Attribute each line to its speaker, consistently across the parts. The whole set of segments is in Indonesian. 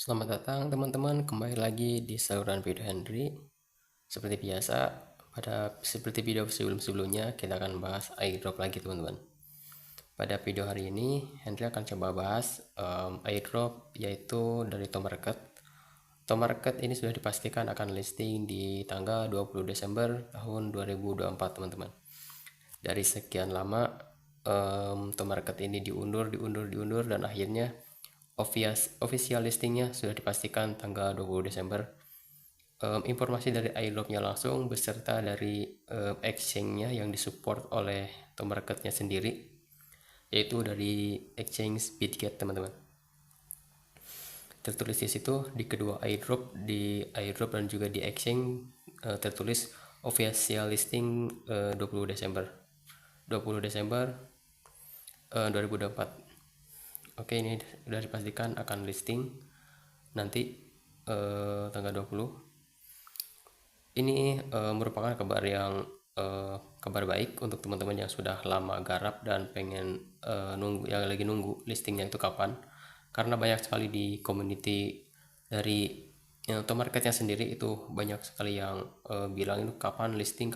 Speaker 1: Selamat datang teman-teman, kembali lagi di saluran video Henry. Seperti biasa, seperti video sebelum-sebelumnya, kita akan bahas airdrop lagi teman-teman. Pada video hari ini, Henry akan coba bahas airdrop yaitu dari Tomarket. Tomarket ini sudah dipastikan akan listing di tanggal 20 Desember tahun 2024 teman-teman. Dari sekian lama Tomarket ini diundur dan akhirnya official listingnya sudah dipastikan tanggal 20 Desember. Informasi dari airdropnya langsung beserta dari exchange-nya yang disupport oleh Tomarketnya sendiri, yaitu dari exchange Bitget teman-teman. Tertulis di situ di kedua airdrop dan juga di exchange tertulis official listing 20 Desember 2024. Oke, ini sudah dipastikan akan listing nanti tanggal 20. Ini merupakan kabar baik untuk teman-teman yang sudah lama garap dan pengen lagi nunggu listingnya itu kapan, karena banyak sekali di community dari Tomarketnya sendiri itu banyak sekali yang bilang itu kapan listing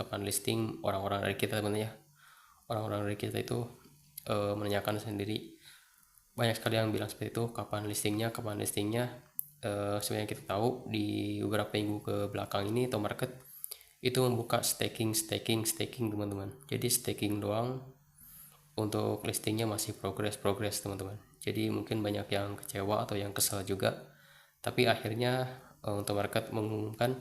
Speaker 1: orang-orang dari kita teman-teman ya. Orang-orang dari kita itu menanyakan sendiri, banyak sekali yang bilang seperti itu, kapan listingnya. Sebenarnya kita tahu di beberapa minggu ke belakang ini Tomarket itu membuka staking teman-teman. Jadi staking doang, untuk listingnya masih progress teman-tean. Jadi mungkin banyak yang kecewa atau yang kesal juga, tapi akhirnya Tomarket mengumumkan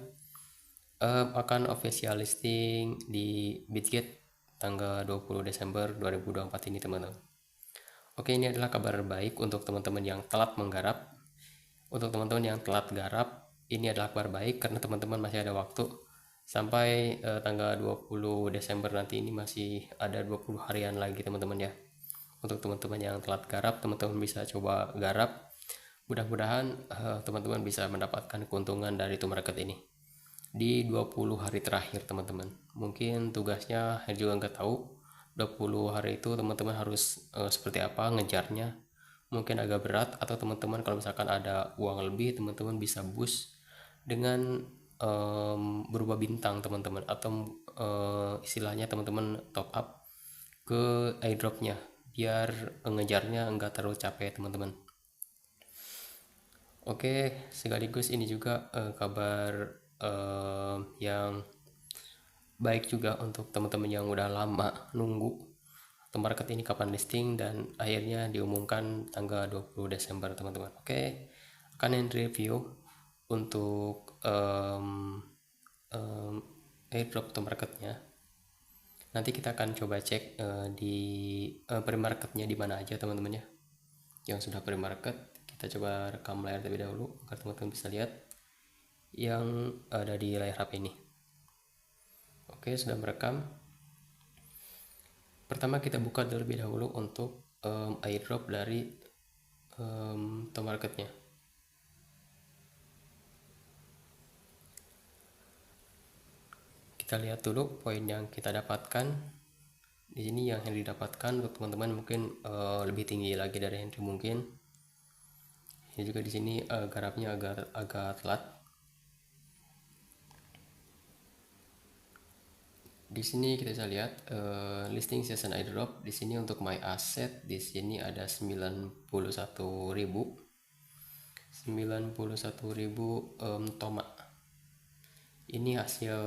Speaker 1: akan official listing di Bitget tanggal 20 Desember 2024 ini teman-teman. Oke, ini adalah kabar baik untuk teman-teman yang telat menggarap. Untuk teman-teman yang telat garap, ini adalah kabar baik karena teman-teman masih ada waktu sampai tanggal 20 Desember nanti. Ini masih ada 20 harian lagi teman-teman ya. Untuk teman-teman yang telat garap, teman-teman bisa coba garap. Mudah-mudahan teman-teman bisa mendapatkan keuntungan dari Tomarket ini di 20 hari terakhir teman-teman. Mungkin tugasnya saya juga nggak tahu 20 hari itu teman-teman harus seperti apa ngejarnya. Mungkin agak berat, atau teman-teman kalau misalkan ada uang lebih, teman-teman bisa boost dengan berubah bintang teman-teman, atau istilahnya teman-teman top up ke airdropnya biar ngejarnya enggak terlalu capek teman-teman. Oke, sekaligus ini juga kabar yang baik juga untuk teman-teman yang udah lama nunggu Tomarket ini kapan listing, dan akhirnya diumumkan tanggal 20 Desember teman-teman. Oke, akan review untuk airdrop Tomarketnya. Nanti kita akan coba cek di pre-marketnya di mana aja teman-teman ya. Yang sudah pre-market, kita coba rekam layar terlebih dahulu agar teman-teman bisa lihat yang ada di layar HP ini. Oke, sudah merekam. Pertama kita buka terlebih dahulu untuk airdrop dari Tomarketnya. Kita lihat dulu poin yang kita dapatkan. Di sini yang Henry dapatkan untuk teman-teman mungkin lebih tinggi lagi dari Henry mungkin. Ini juga di sini garapnya agak telat. Di sini kita bisa lihat listing season airdrop. Di sini untuk my asset di sini ada 91.000 toma. Ini hasil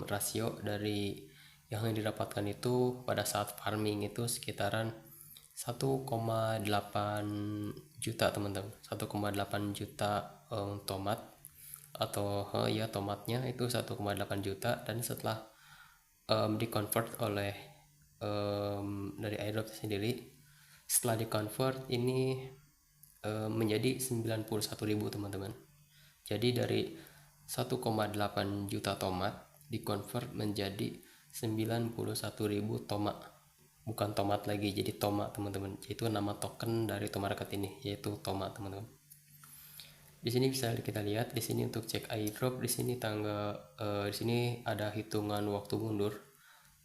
Speaker 1: rasio dari yang didapatkan itu pada saat farming itu sekitaran 1,8 juta teman-teman. 1,8 juta tomat, atau ya tomatnya itu 1,8 juta, dan setelah dikonvert oleh dari airdrop sendiri, setelah dikonvert ini menjadi 91.000 teman-teman. Jadi dari 1,8 juta tomat dikonvert menjadi 91.000 tomat. Bukan tomat lagi, jadi toma teman-teman. Itu nama token dari Tomarket ini, yaitu toma teman-teman. Di sini bisa kita lihat di sini untuk cek airdrop. Di sini di sini ada hitungan waktu mundur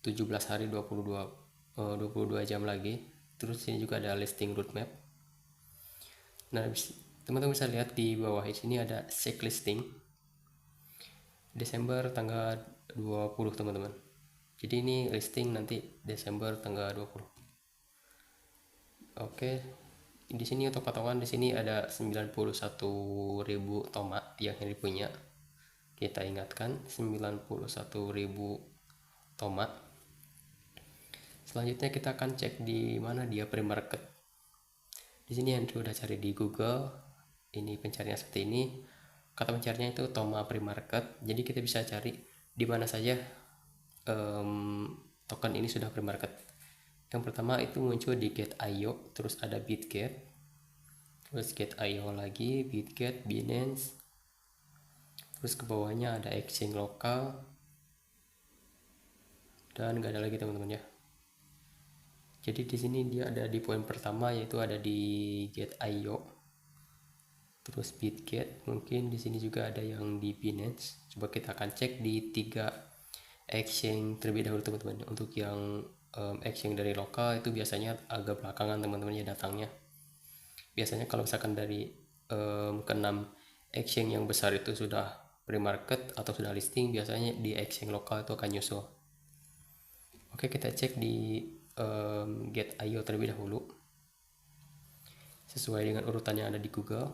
Speaker 1: 17 hari 22 jam lagi. Terus sini juga ada listing roadmap. Nah, Teman-teman bisa lihat di bawah di sini ada check listing Desember tanggal 20 teman-teman. Jadi ini listing nanti Desember tanggal 20. Oke. Di sini untuk patokan di sini ada 91.000 tomat yang Henry punya. Kita ingatkan 91.000 tomat. Selanjutnya kita akan cek di mana dia pre-market. Di sini Henry udah cari di Google. Ini pencarian seperti ini. Kata pencariannya itu Toma pre-market. Jadi kita bisa cari di mana saja token ini sudah pre-market. Yang pertama itu muncul di Gate.io, terus ada Bitget, terus Gate.io lagi, Bitget, Binance, terus ke bawahnya ada exchange lokal, dan gak ada lagi teman-teman ya. Jadi di sini dia ada di poin pertama, yaitu ada di Gate.io, terus Bitget, mungkin di sini juga ada yang di Binance. Coba kita akan cek di 3 exchange terlebih dahulu teman-teman. Untuk yang exchange dari lokal itu biasanya agak belakangan teman-teman ya datangnya. Biasanya kalau misalkan dari ke-6 exchange yang besar itu sudah pre-market atau sudah listing, biasanya di exchange lokal itu akan nyusul. Oke, kita cek di Gate.io terlebih dahulu sesuai dengan urutan yang ada di Google.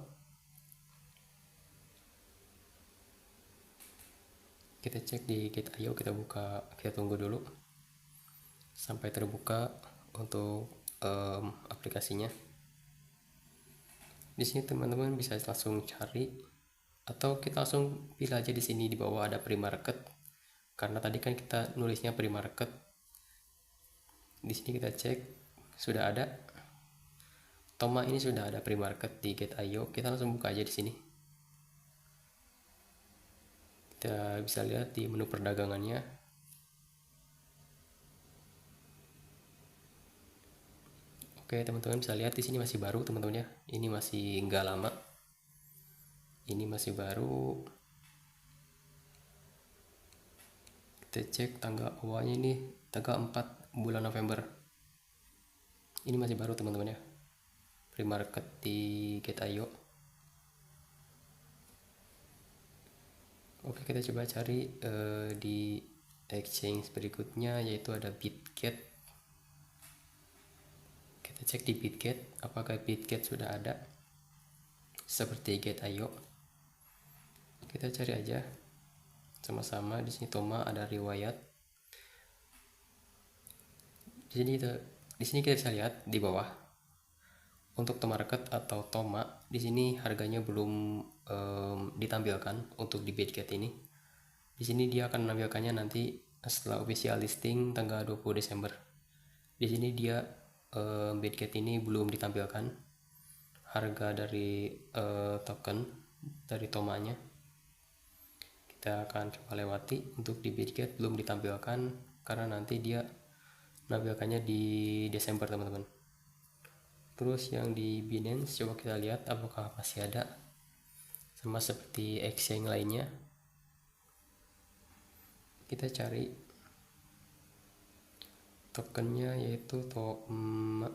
Speaker 1: Kita cek di Gate.io, kita buka, kita tunggu dulu sampai terbuka untuk aplikasinya. Di sini teman-teman bisa langsung cari atau kita langsung pilih aja di sini di bawah ada pre-market. Karena tadi kan kita nulisnya pre-market. Di sini kita cek sudah ada. Toma ini sudah ada pre-market di Gate.io. Kita langsung buka aja di sini. Kita bisa lihat di menu perdagangannya. Oke, teman-teman bisa lihat di sini masih baru teman-teman ya. Ini masih enggak lama. Ini masih baru. Kita cek tanggal awalnya ini tanggal 4 bulan November. Ini masih baru teman-teman ya. Pre-market di Gate.io. Oke, kita coba cari di exchange berikutnya, yaitu ada Bitget. Kita cek di Bitget apakah Bitget sudah ada seperti Gate.io. Kita cari aja sama-sama. Di sini Toma ada riwayat. Di sini kita bisa lihat di bawah untuk Tomarket atau Toma. Di sini harganya belum ditampilkan untuk di Bitget ini. Di sini dia akan menampilkannya nanti setelah official listing tanggal 20 Desember. Di sini dia Bitget ini belum ditampilkan harga dari token dari Tomanya. Kita akan coba lewati. Untuk di Bitget belum ditampilkan karena nanti dia menampilkannya di Desember teman-teman. Terus yang di Binance coba kita lihat apakah masih ada, sama seperti exchange lainnya. Kita cari tokennya yaitu Toma.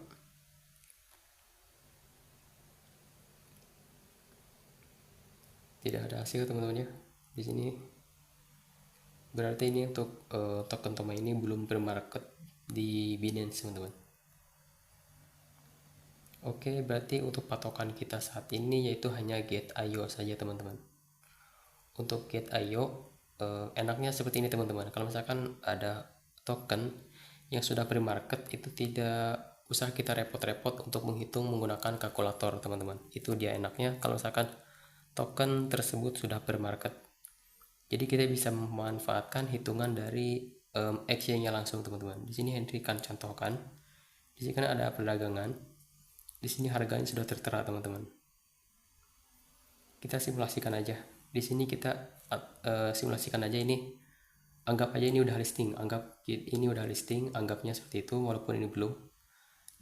Speaker 1: Tidak ada hasil teman-teman ya. Di sini berarti ini untuk token Toma ini belum pre-market di Binance teman-teman. Oke, berarti untuk patokan kita saat ini yaitu hanya Gate.io saja teman-teman. Untuk Gate.io enaknya seperti ini teman-teman. Kalau misalkan ada token yang sudah pre-market itu tidak usah kita repot-repot untuk menghitung menggunakan kalkulator teman-teman. Itu dia enaknya kalau misalkan token tersebut sudah pre-market. Jadi kita bisa memanfaatkan hitungan dari exchange-nya langsung teman-teman. Di sini Henry akan contohkan. Di sini kan ada perdagangan. Di sini harganya sudah tertera teman-teman. Kita simulasikan aja. Di sini kita simulasikan aja ini. Anggap aja ini udah listing. Anggap ini udah listing. Anggapnya seperti itu walaupun ini belum.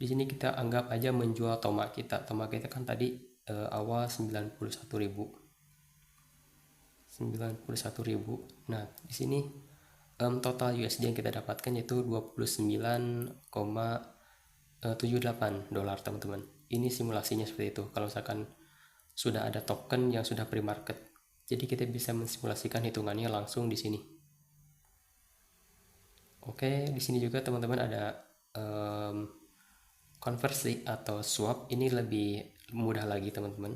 Speaker 1: Di sini kita anggap aja menjual Toma kita. Toma kita kan tadi awal 91.000. 91.000. Nah, di sini total USD yang kita dapatkan yaitu 29,78 dolar teman-teman. Ini simulasinya seperti itu. Kalau misalkan sudah ada token yang sudah pre-market. Jadi kita bisa mensimulasikan hitungannya langsung di sini. Oke, di sini juga teman-teman ada konversi atau swap. Ini lebih mudah lagi teman-teman.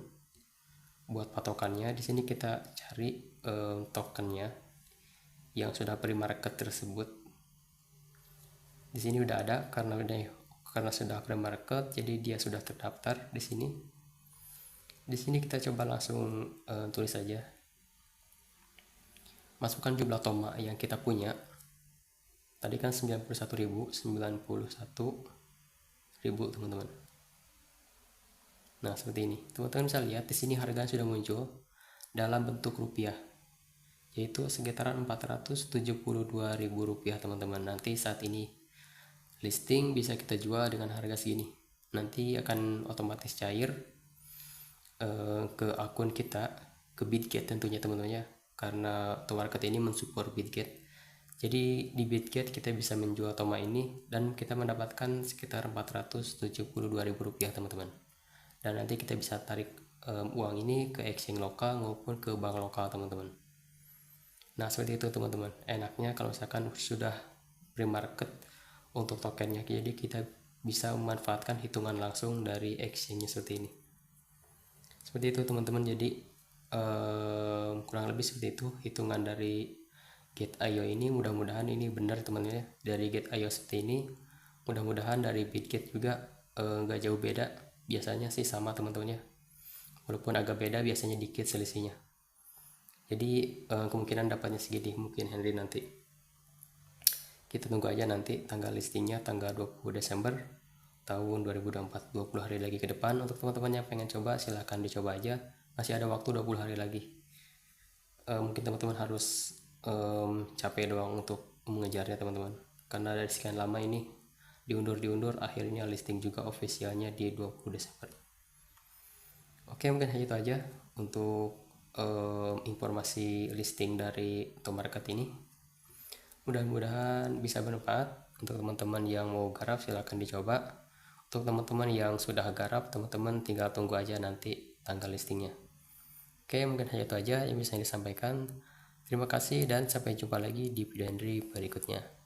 Speaker 1: Buat patokannya di sini kita cari tokennya yang sudah pre-market tersebut. Di sini udah ada karena sudah pre-market, jadi dia sudah terdaftar di sini. Di sini kita coba langsung tulis saja. Masukkan jumlah TOMA yang kita punya. Tadi kan 91.000 teman-teman. Nah, seperti ini. Teman-teman bisa lihat di sini harga sudah muncul dalam bentuk rupiah, yaitu sekitaran 472.000 rupiah teman-teman. Nanti saat ini listing bisa kita jual dengan harga segini. Nanti akan otomatis cair ke akun kita, ke Bitget tentunya teman-teman ya, karena Tomarket ini mensupport Bitget. Jadi di Bitget kita bisa menjual TOMA ini dan kita mendapatkan sekitar 472.000 rupiah teman-teman. Dan nanti kita bisa tarik uang ini ke exchange lokal maupun ke bank lokal teman-teman. Nah, seperti itu teman-teman. Enaknya kalau misalkan sudah pre-market untuk tokennya, jadi kita bisa memanfaatkan hitungan langsung dari exchange seperti ini. Seperti itu teman-teman. Jadi kurang lebih seperti itu hitungan dari Gate.io ini. Mudah-mudahan ini benar teman-teman ya, dari Gate.io seperti ini. Mudah-mudahan dari Bitget juga nggak jauh beda, biasanya sih sama teman-teman ya, walaupun agak beda biasanya dikit selisihnya. Jadi kemungkinan dapatnya segini mungkin Henry. Nanti kita tunggu aja nanti tanggal listingnya tanggal 20 Desember tahun 2024, 20 hari lagi ke depan. Untuk teman-teman yang pengen coba silahkan dicoba aja, masih ada waktu 20 hari lagi. Mungkin teman-teman harus capek doang untuk mengejarnya teman-teman, karena dari sekian lama ini diundur, akhirnya listing juga officialnya di 20 Desember. Oke, mungkin hanya itu aja untuk informasi listing dari Tomarket ini. Mudah-mudahan bisa bermanfaat. Untuk teman-teman yang mau garap silahkan dicoba. Untuk teman-teman yang sudah garap, teman-teman tinggal tunggu aja nanti tanggal listingnya. Oke, mungkin hanya itu aja yang bisa disampaikan. Terima kasih dan sampai jumpa lagi di video Henry berikutnya.